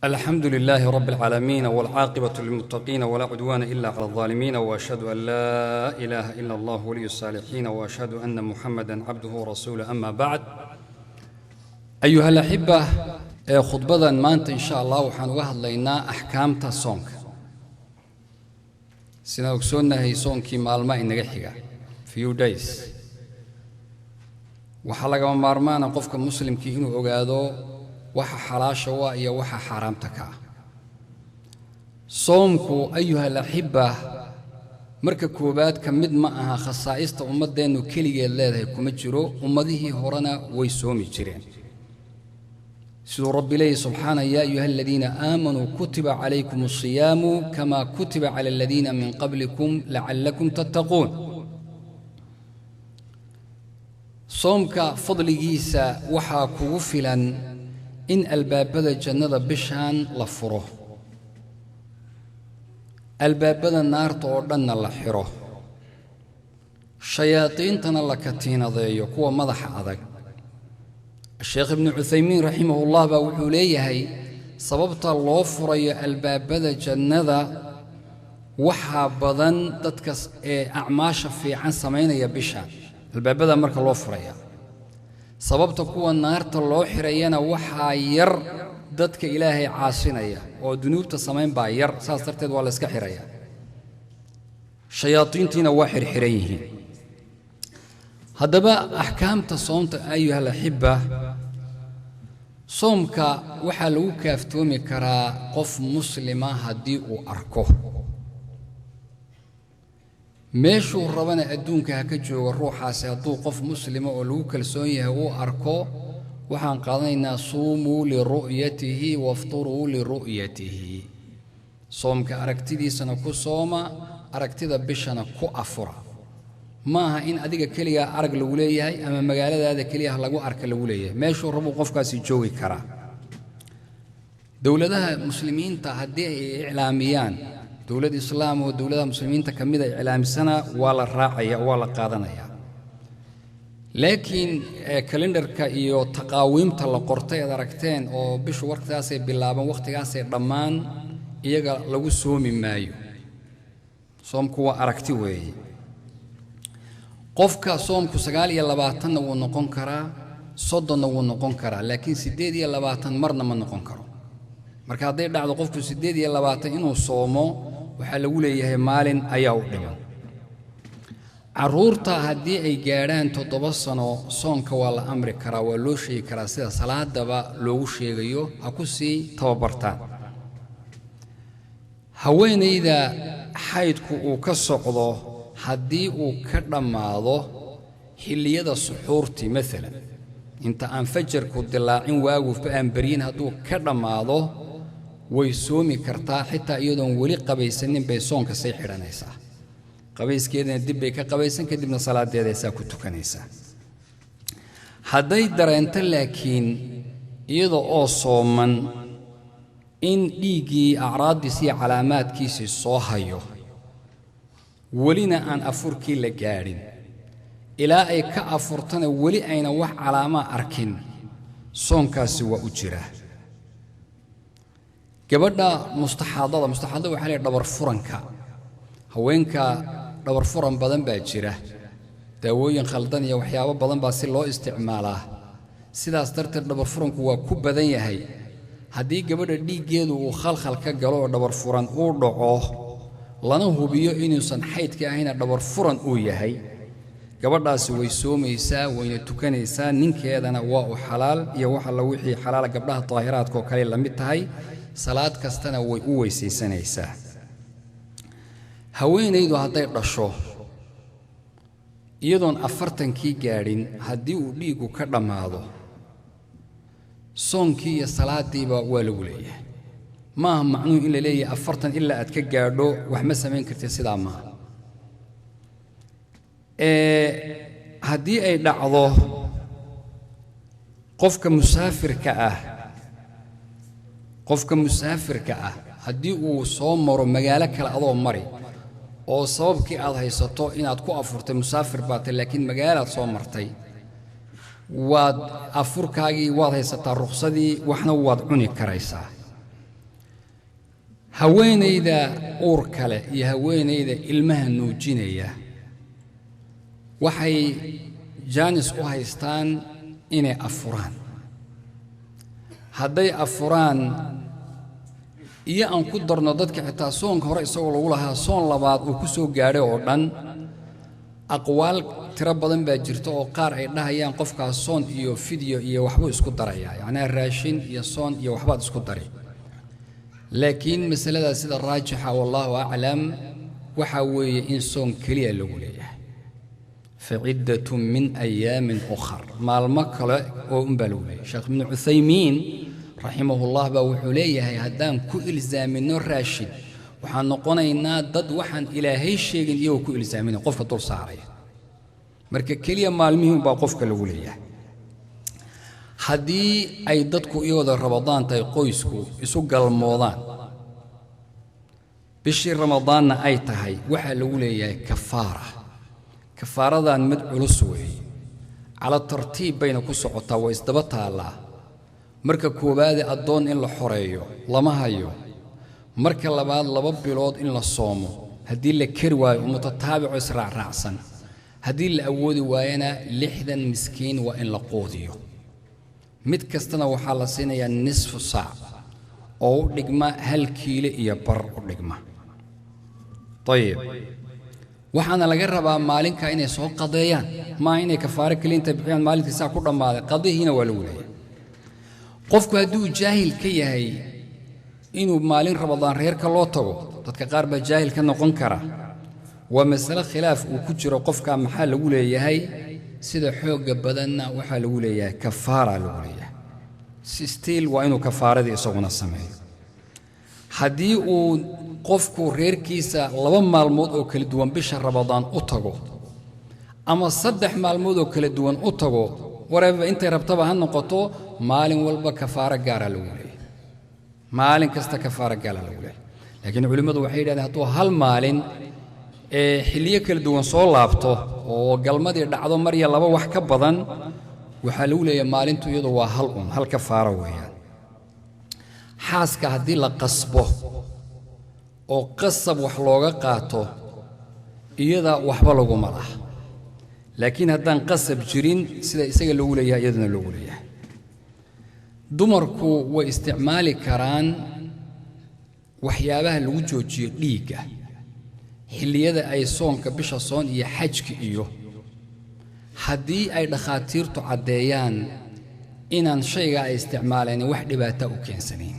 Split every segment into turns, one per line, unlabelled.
الحمد لله رب العالمين والعاقبة للمتقين ولا عدوان إلا على الظالمين وأشهد أن لا إله إلا الله ولي الصالحين وأشهد أن محمدًا عبده ورسوله أما بعد أيها الأحبة خطبة ما أنت إن شاء الله وحنوهد لنا أحكام تصونك سنوكسونا هي صونكي مالما إنجحها few days وحلقة مارمانا قفك مسلم كي إنه أجادو waxa xalaasha waa iyo waxa xaraamta ka soomku ayuha al-ahibba marka koobaad ka mid ma aha khasaa'ista ummadeenu kaligeed leedahay kuma jiro ummadihii horena way soomi jireen sidoo rabbi leeyahay subhanahu ya ayuha alladheena aamanu kutiba alaykumus siyaamu kama kutiba ala alladheena min qablikum la'allakum tattaqun soomka fadligiisa waxa kugu filan إن البابدا جنة بشان لفره البابدا النار تordن لحره شياطين تنلكتين ضيق هو مضح أذك الشيخ ابن عثيمين رحمه الله بوحوليه هي سببت الله فري البابدا جنة وحابضا تتكس أعماش في عن سمين يبشان البابدا مرك الله فريه sababta kuwa naarta loo xirayana waxa yar dadka Ilaahay caasinaya oo dunuubta sameyn baa yar saas darteed waa la iska xiraya shayaatiintina waa xirxiran hadaba ahkaamta soomta ayuha al-ahibba soomka waxa lagu kaaftoomi karaa qof muslima hadii uu arko meeshuu rabana adduunka ha ka joogo ruuxaasi hadduu qof muslima oo lagu kalsoon yahay uu arko waxaan qaadanaynaa suumu liru'yatihi wafturu liru'yatihi soomka aragtidiisana ku sooma aragtida bishana ku afura maaha in adiga kaliya arag lagu leeyahay ama magaaladaada kaliya lagu arka lagu leeyahay meeshuu rabo qofkaasi joogi kara dawladaha muslimiinta haddii ay iclaamiyaan دولة الإسلام ودولة المسلمين تكمل إعلام سنة ولا راعية ولا قادنية لكن كالندر كأيو تقاويم تلقرتي دركتين أو بش وقت أسي باللابن وقت أسي رمان يجا لو سومي مايو صوم كوا أركتي وي قفك صوم كسجال يلا بعتنا ونقون كرا صدنا ونقون كرا لكن سديد يلا بعتنا مرنا من نقون كرا marka haday dhacdo qofku 8 inuu soomo waxa lagu leeyahay maalin ayaa u dhiman caruurta hadii ay gaaraan 7 sano soonka waa la amri karaa waa loo sheegi karaa sida salaadaba loogu sheegayo ha ku sii tababartaan haweeneyda xaydku uu ka socdo hadii uu ka dhamaado xilliyada suxuurti mesela inta aan fajrku dilaacin waagu aan bariin haduu ka dhamaado way soomi kartaa xitaa iyadoon wali qabaysanin bay soonka say xiranaysaa qabayskeedana dib bay ka qabaysan kadibna salaadeeda ay ku tukanaysaa haday dareento laakiin iyadoo oo sooman in dhiigii acraadiisi calaamaadkiisa soo hayo walina aan afurkii la gaarin ilaa ay ka afurtana wali ayna wax calaama arkin soonkaasi waa u jira gabadha mustaxaadada waxa la dhabar furanka haweenka dhabar furan badan baa jira daawooyin khaldan iyo waxyaabo badan baa si loo isticmaalaa sidaas darteed dhabar furanku waa ku badan yahay hadii gabadha dhiigeedu uu khalkhal ka galo dhabar furan uu dhaco lana hubiyo inuusan xaydka ahayn dhabar furan uu yahay gabadhaasi way soomaysaa wayna tukanaysaa ninkeedana waa u xalaal iyo waxa la wixii xalaal gabdhaha taahiraadka oo kale la mid tahay salaad kastana way u weysaysanaysaa haweeneydu haday dhasho iyadoon 40kii gaarin hadii uu dhiigu ka dhamaado soonkii iyo salaadiiba waa lagu leeyahay maaha macnuu in la leeyahay 40 ilaa aad ka gaadho wax ma sameyn kartid sidaa ma haddii ay dhacdo qofka musaafirka ah haddii uu soo maro magaalo kale adoo mari oo sababkii aad haysato inaad ku afurtay musaafir baatay laakiin magaalaad soo martay waad afurkaagii waad haysataa ruqsadii waxna waad cuni karaysaa haweenayda uur kale iyo haweenayda ilmaha nuujinaya waxay jaanis u haystaan inay afuraan hadday afuraan iyo aan ku darno dadka xitaa soonka hore isagoo lagu lahaa soon labaad uu ku soo gaadhay oo dhan aqwaal tiro badan baa jirta oo qaar ay dhahayaan qofkaas soon iyo fidyo iyo waxbuu isku darayaa yacnaa raashin iyo soon iyo waxbaad isku dari laakiin masaladaas sida raajixa wallaahu aclam waxaa weeye in soon keliya lagu leeyahay faciddatun min ayaamin ukhar maalmo kale oo unbaa lagu leeyahay sheekh ibnu cuthaymiin raximahullah baa wuxuu leeyahay haddaan ku ilsaamino raashin waxaan noqonaynaa dad waxaan ilaahay sheegin iyagoo ku ilsaaminay qofka dul saaraya marka keliya maalmihii unbaa qofka lagu leeyahay haddii ay dadku iyagooda ramadaan tahay qoysku isu galmoodaan bishii ramadaanna ay tahay waxaa lagu leeyahay kafaaradan mid culus weeye cala tartiib bayna ku socotaa waa isdaba taallaa marka koowaade addoon in la xoreeyo lama hayo marka labaad 2 bilood in la soomo haddii la kari waayo mutataabico israacraacsan haddii la awoodi waayana 60 miskiin waa in la quudiyo mid kastana waxaa la siinayaa nisfu saac oo u dhigma 1 kiilo iyo bar u dhigma طيب waxaana laga rabaa maalinka inay soo qadeeyaan ma inay kafaaro kaliinta bixiyaan maalintii saa ku dhamaaday qadihiina waa lagu leeyahay qofku hadduu jaahil ka yahay inuu maalin ramadaan reerka loo tago dadka qaar baa jaahil ka noqon kara waa mas'ala khilaaf uu ku jiro qofka maxaa lagu leeyahay sida xooga badanna waxaa lagu leeyahay kafaara lagu leeyahay still waa inuu kafaaradii isaguna sameeyo haddii uu qofku reerkiisa 2 maalmood oo kala duwan bisha ramadaan u tago ama 3 maalmood oo kala duwan u tago whatever intay rabtaba ha noqoto maalin walba kafaara gaar ah lagu leeyahay maalin kasta kafaara gaar ah lagu leeyahay laakiin culimadu waxay yiraahdeen hadduu hal maalin xilliyo kala duwan soo laabto oo galmadii dhacdo mar iyo 2 wax ka badan waxa lagu leeyahay maalintu iyadu waa hal kafaara weeyaan xaaska haddii la qasbo oo qasab wax looga qaato iyada waxba lagu malaha laakiin haddaan qasab jirin sida isaga lagu leeyahay iyadana lagu leeyahay dumarku way isticmaali karaan waxyaabaha lagu joojiyo dhiigga xilliyada ay soonka bisha soon iyo xajka iyo haddii ay dhakhaatiirtu caddeeyaan inaan shayga ay isticmaalaynin wax dhibaato u keensanayn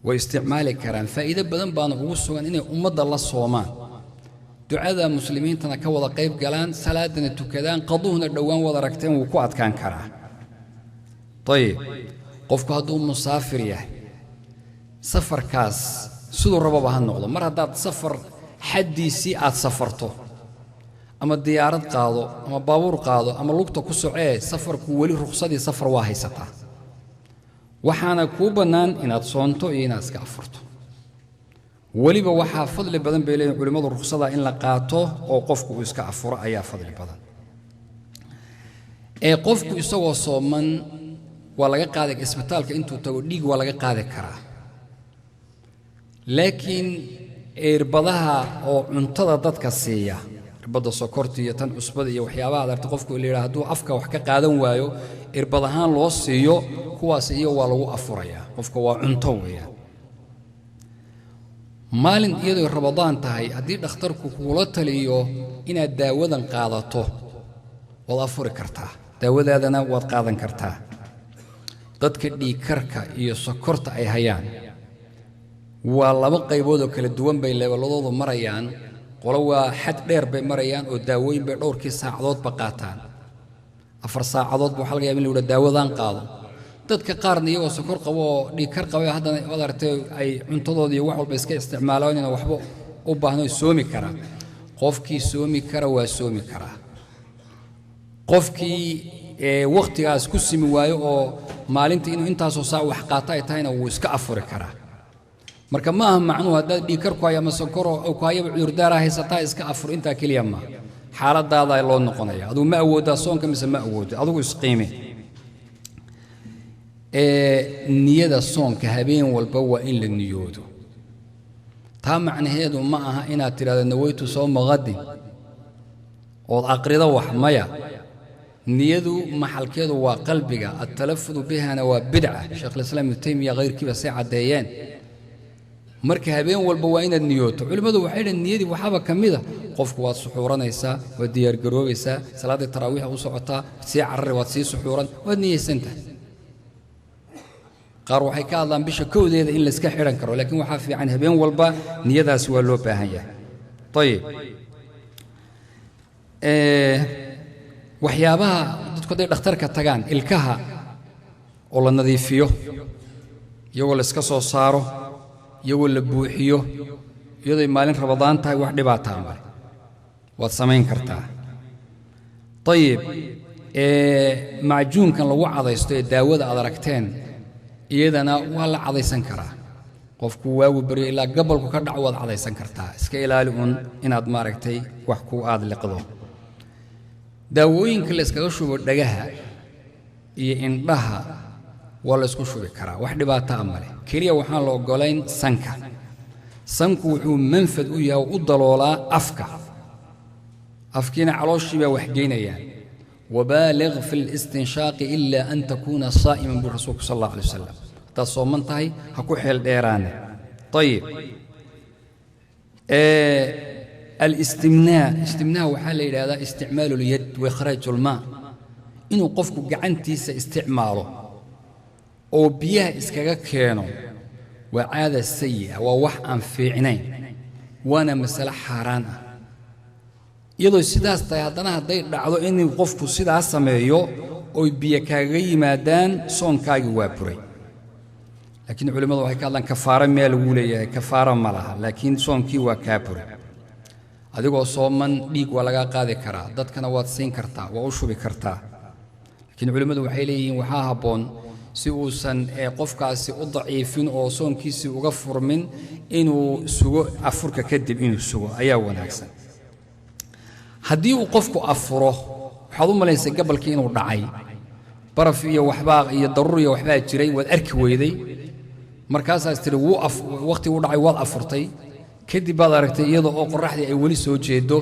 way isticmaali karaan faa'iido badan baana ugu sugan inay ummadda la soomaan ducada muslimiintana ka wada qayb galaan salaadana tukadaan qaduhna dhowaan wada ragteen wuu ku adkaan karaa طيب qofku hadduu musaafir yahay safarkaas sidoo rababa ha noqdo mar haddaad safar xaddiisii aad safarto ama diyaarad qaado ama baabuur qaado ama lugta ku socee safarku weli ruqsadii safar waa haysataa waxaana kuu bannaan inaad soonto iyo inaad iska afurto weliba waxaa fadli badan bay leeyihiin culimmadu ruqsada in la qaato oo qofku uu iska afuro ayaa fadli badan qofku isagoo sooman waa laga qaaday isbitaalka intuu tago dhiig waa laga qaadi karaa laakiin irbadaha oo cuntada dadka siiya irbada sokorta iyo tan cusbada iyo waxyaabaha adarta qofku leeyahay hadduu afka wax ka qaadan waayo irbad ahaan loo siiyo kuwaas iyo waa lagu afurayaa qofka waa cunto weeyaan maalin iyadoo ramadaan tahay haddii dhakhtarku kula taliyo inaad daawadan qaadato waad afuri kartaa daawadaadana waad qaadan kartaa dadka dhiig karka iyo sokorta ay hayaan waa 2 qaybood oo kala duwan bay leebaladoodu marayaan qolo waa xad dheer bay marayaan oo daawooyin bay dhowrkii saacadoodba qaataan 4 saacadood buu xalga yaabin lagu daawadaan qaado dadka qaarna iyagoo sokor qabo oo dhiig kar qabo haddana wadartay ay cuntadoodii wax walba iska isticmaalaan inay waxba u baahno soomi kara qofkii soomi kara waa soomi kara qofkii waqtigaas ku simi waayo oo maalintii inuu intaas oo saac wax qaata ay tahayna wuu iska afuri karaa marka ma aha macnuhu haddaad dhiig kar ku haya ama sokor oo ku haya cudurdaara haysataa iska afur intaa keliya ma xaaladaada loo noqonaya aduu ma awoodaa soonka mise ma awoodo adigu isqiime niyada soonka habeen walba waa in la niyoodo taa macnaheedu ma aha inaad tiraahdo nawaytu sawma ghadin oo aqrida wax maya niyadu maxalkeedu waa qalbiga at-talaffuz bihana waa bid'a sheekh islaam ibn taymiya qeyrkiiba say cadeeyeen marka habeen walba waa inaad niyooto culimadu waxay dhaheen niyadii waxaba kamida qofku waad suxuuranaysaa waa diyaar garoobaysaa salaada taraawiix u socotaa si carri waad si suxuuran waad niyeysantahay qaar waxay ka hadlaan bisha kowdeeda in la iska xiran karo laakiin waxa fiican habeen walba niyadaas waa loo baahan yahay tayib waxyaabaha dadku ay dhakhtarka tagaan ilkaha oo la nadiifiyo iyagoo la iska soo saaro iyagoo la buuxiyo iyadoo maalin Ramadaan tahay wax dhibaato ah waad samayn kartaa tayib maajuunkan lagu cadaysto ee daawada aad aragteen iyadana waa la cadaysan karaa qofku waagu bari ilaa gabalku ka dhac waad cadaysan kartaa iska ilaali inaad maaragtay wax ku aad liqdo daawooyinka la iskaga shubo dhagaha iyo indhaha waa la isku shubi karaa wax dhibaato ah male kaliya waxaan la ogolayn sanku wuxuu manfad u yahay u daloolaa afkiina calooshii wax geynayaan وبالغ في الاستنشاق إلا أن تكون صائما بالرسول صلى الله عليه وسلم تصومنتهي هكو حيل ديران طيب الاستمناء وحال هذا استعمال اليد وإخراج الماء إنه قفكو قعنتيس استعماله أو بيها إسكاكا كينو وعادة سيئة ووحا في عينين وانا مسألة حارانة iyadoo sidaas tahay haddana haday dhacdo in qofku sidaas sameeyo oo biyo kaaga yimaadaan soonkaagi waa buray laakiin culimadu waxay ka hadlaan kafaara meel uu leeyahay kafaara ma laha laakiin soonkii waa ka buray adigoo sooman dhiig waa laga qaadi karaa dadkana waad siin kartaa waa u shubi kartaa laakiin culimadu waxay leeyihiin waxa haboon si uusan qofkaasi u daciifin oo soonkiisi uga furmin inuu sugo afurka kadib inuu sugo ayaa wanaagsan haddii uu qofku afuro waxaad u malaysay gabalkii inuu dhacay baraf iyo waxbaa iyo daruur iyo waxbaa jiray waad arki weyday markaasaas tiri waqti uu dhacay waad afurtay kadib baad aragtay iyadoo oo qorraxdii ay weli soo jeedo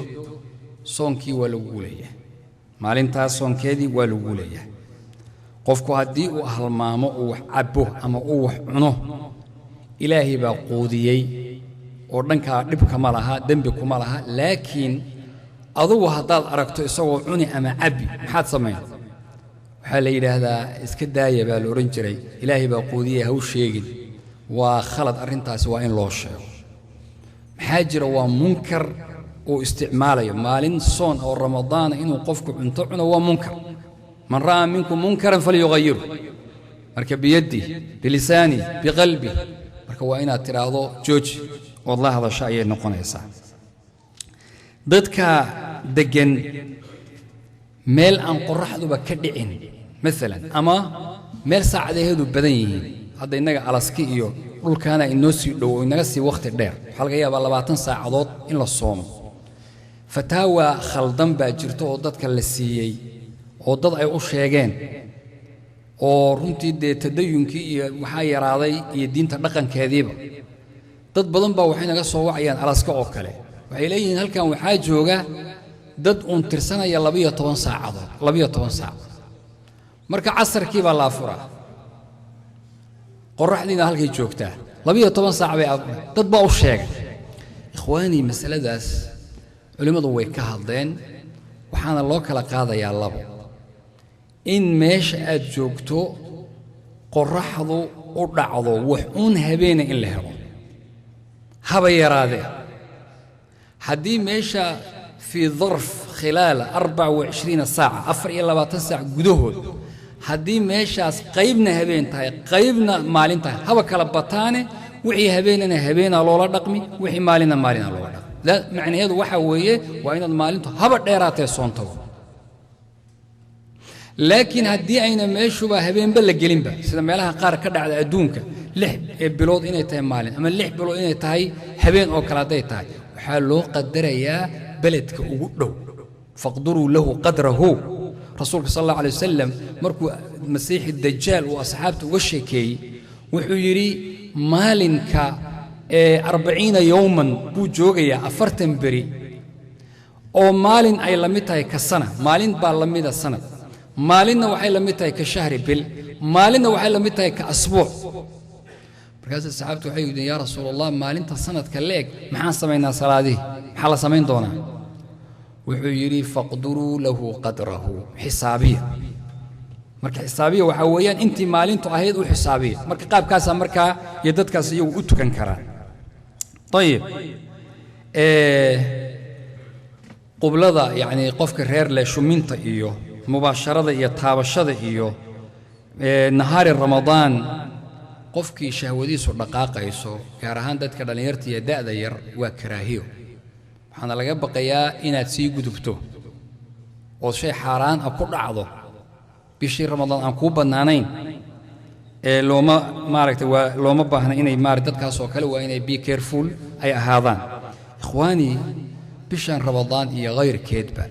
soonkii waa lagu leeyahay maalintaas soonkeedii waa lagu leeyahay qofku haddii uu halmaamo uu wax cabo ama uu wax cuno ilaahay baa quudiyey oo dhanka dhibka ma laha dambi kuma laha laakiin adugu haddaad aragto isagoo cuni ama cabi maxaad samayn waxaa la yidhaahdaa iska daaya baa la oran jiray ilaahay baa quudiyey haw sheegin waa khalad arrintaasi waa in loo sheego maxaa jira waa munkar oo isticmaalayo maalin soon oo ramadaan inuu qofku cunto cuno waa munkar man raa minkum munkaran falyughayyir marka biyadi bilisaani biqalbi marka waa inaad tiraahdo jooji oo la hadasho ayay noqonaysaa dadka degan meel aan qorraxduba ka dhicin مثلا ama meel saacadeedu badan yihiin hadda inaga alaski iyo dhulkaana inoo sii dhow inaga sii waqti dheer waxa laga yaabaa 20 saacadood in la soomo fataawa khaldan baa jirto oo dadka la siiyay oo dad ay u sheegeen oo runtii tadayunkii iyo waxa yaraaday iyo diinta dhaqankeediiba dad badan baa waxay naga soo wacayaan alaska oo kale waxay leeyihiin halkan waxaa jooga dad tirsanaya 12 saacadood 12 saac marka casarkii baa la furaa qorraxdiina halkay joogtaa 12 saac bay dad baa u sheegay ikhwaani masaladaas culimadu way ka hadleen waxaana loo kala qaadayaa labo in meesha aad joogto qorraxdu u dhacdo wax uun habeena in la helo haba yaraadee haddii meesha في ظرف خلال 24 ساعة 24 ساعة جدهود هدي ماشاس قيبنا هبين تاي قيبنا مالين تاي هوا كلبتانه وحي هبيننا هبينا لولا دقمي وحي مالنا لولا دقمي لا معنى هذا waxa weeye waa in maalintu haba dheeraatay soonto laakiin hadii ayna meeshuba habeenba la gelinba sida meelaha qaar ka dhacda adduunka 6 bilood inay tahay maalin ama 6 bilood inay tahay habeen oo kala day tahay waxa loo qadarayaa بلدك ugu فاقدروا له قدره رسولك صلى الله عليه وسلم مركو مسيح الدجال واصحابته وشكي وحو يري مالنك 40 يوما buu joogayaa 40 beri oo maalin ay la mid tahay ka sana maalin baa la mid ah sanad maalinna waxay la mid tahay ka shahri bil maalinna waxay la mid tahay ka asbuuc markaas saxaabtu waxay yidhi yaa rasuulallah maalinta sanadka leeg maxaan sameynaa salaadii maxaa la sameyn doonaa wuxuu yidhi faqduruu lahu qadrahu xisaabiya marka xisaabiya waxa weeyaan intii maalintu ahayd u xisaabiya marka qaabkaasaa markaa iyo dadkaas iyagu u tukan karaan طيب قبلة يعني قفك رير لشمينتا إيو مباشرة إيو تابشة إيو نهار رمضان قفكي شهودي سو دقاقة يسو كارهان داد كدالين يرتي يداء داير وكراهيو وحانا لغا بقيا إنا تسيقو دبتو وشي حاران أكو رعضو بيشي رمضان أكو بنانين لوما ماركت ولوما باهنا إني مارد دكاسو كلا وإني بي كيرفول أي هذان إخواني بشان رمضان هي غير كذبة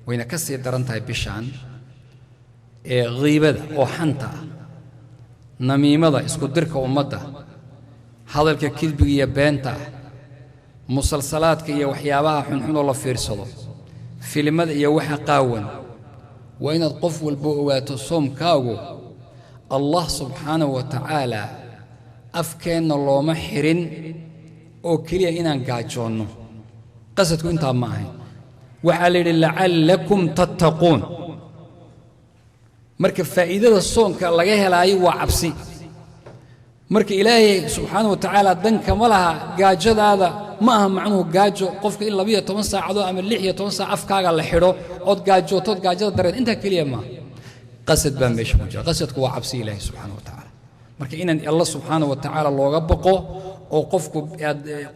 وإن كسي درنتها بشان غيبة أو حنتا نميمة اسكو درك ومدة هذا الكذب هي بنتا مسلسلات كي وحيابها حنحن الله فيرسلو فيلم هي وحا قاون وإن القف والبؤوات الصوم كاغو الله سبحانه وتعالى أفكين الله محرن أو كليا إنا قاجونه قصدكم أنت معي وعلى لعلكم تتقون مركب فائدة الصوم كالله لا يوع عبسي مركب إلهي سبحانه وتعالى دنك ملها قاجد هذا ما هم عنه قاجو قفك إلا بيه تونسا عضو أمن لحية تونسا أفكاق الله حرو أود قاجو تود قاجد درد أنت كليا ما قصد بان بيش موجه قصدك هو عبسي الله سبحانه وتعالى marka in Allah subhanahu wa ta'ala looga baqo oo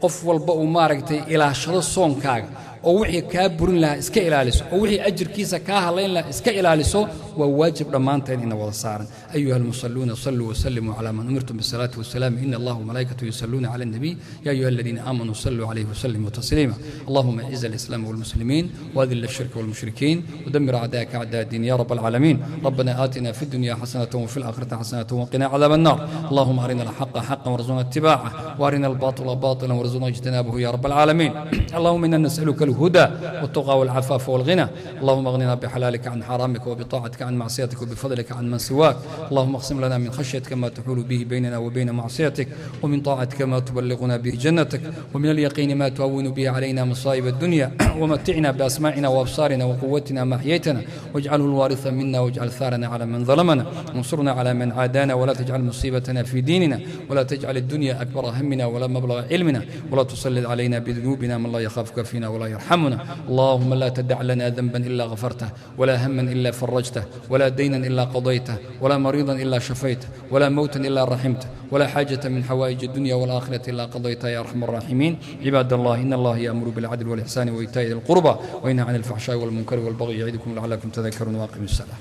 qof walba uu maaragtay ilaashado soonkaaga oo wixii ka burin laha iska ilaaliso oo wixii ajirkiisa ka haleyn laha iska ilaaliso waa waajib dhamaanteen in wada saaran ayuha almusalluna sallu wa sallimu ala man umirtum bis salati was salam inna Allaha wa malaikatahu yusalluna ala an-nabi ya ayyuha alladhina amanu sallu alayhi wa sallimu taslima Allahumma izz al-islam wal muslimin wa adhill ash-shirk wal mushrikeen wa dammir a'da'aka a'da' ad-din ya rabbal alamin rabbana atina fid dunya hasanatan wa fil akhirati hasanatan wa qina 'adhaban nar اللهم أرنا الحق حقا وارزقنا اتباعه وأرنا الباطل باطلا وارزقنا اجتنابه يا رب العالمين اللهم إنا نسألك الهدى والتقى والعفاف والغنى اللهم اغننا بحلالك عن حرامك وبطاعتك عن معصيتك وبفضلك عن من سواك اللهم اقسم لنا من خشيتك ما تحول به بيننا وبين معصيتك ومن طاعتك ما تبلغنا به جنتك ومن اليقين ما تهون به علينا مصائب الدنيا ومتعنا بأسماعنا وأبصارنا وقوتنا ما أحييتنا واجعله الوارث منا واجعل ثارنا على من ظلمنا وانصرنا على من عادانا ولا تجعل مصيبتنا في ديننا ولا تجعل الدنيا أكبر همنا ولا مبلغ علمنا ولا تسلط علينا بذنوبنا من لا يخافك فينا ولا يرحمنا اللهم لا تدع لنا ذنبا إلا غفرته ولا هما إلا فرجته ولا دينا إلا قضيته ولا مريضا إلا شفيته ولا موتا إلا رحمته ولا حاجة من حوائج الدنيا والآخرة إلا قضيتها يا أرحم الراحمين عباد الله إن الله يأمر بالعدل والإحسان وإيتاء ذي القربى وينهى عن الفحشاء والمنكر والبغي يعظكم لعلكم تذكرون واقيموا الصلاة